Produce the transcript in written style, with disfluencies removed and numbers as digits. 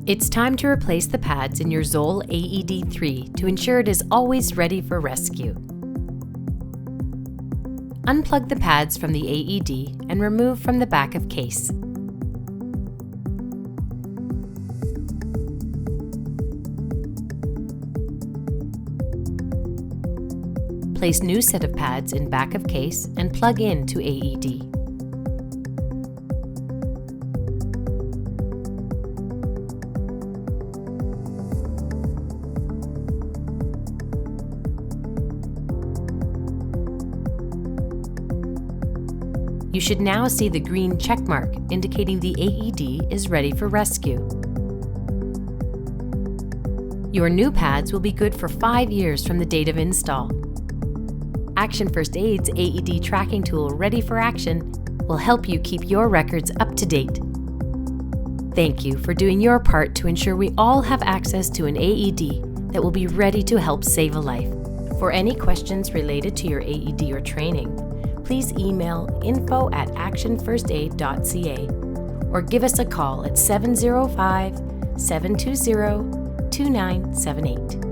It's time to replace the pads in your Zoll AED 3 to ensure it is always ready for rescue. Unplug the pads from the AED and remove from the back of case. Place new set of pads in back of case and plug in to AED. You should now see the green check mark indicating the AED is ready for rescue. Your new pads will be good for 5 years from the date of install. Action First Aid's AED tracking tool, Ready for Action, will help you keep your records up to date. Thank you for doing your part to ensure we all have access to an AED that will be ready to help save a life. For any questions related to your AED or training, please email info@actionfirstaid.ca or give us a call at 705-720-2978.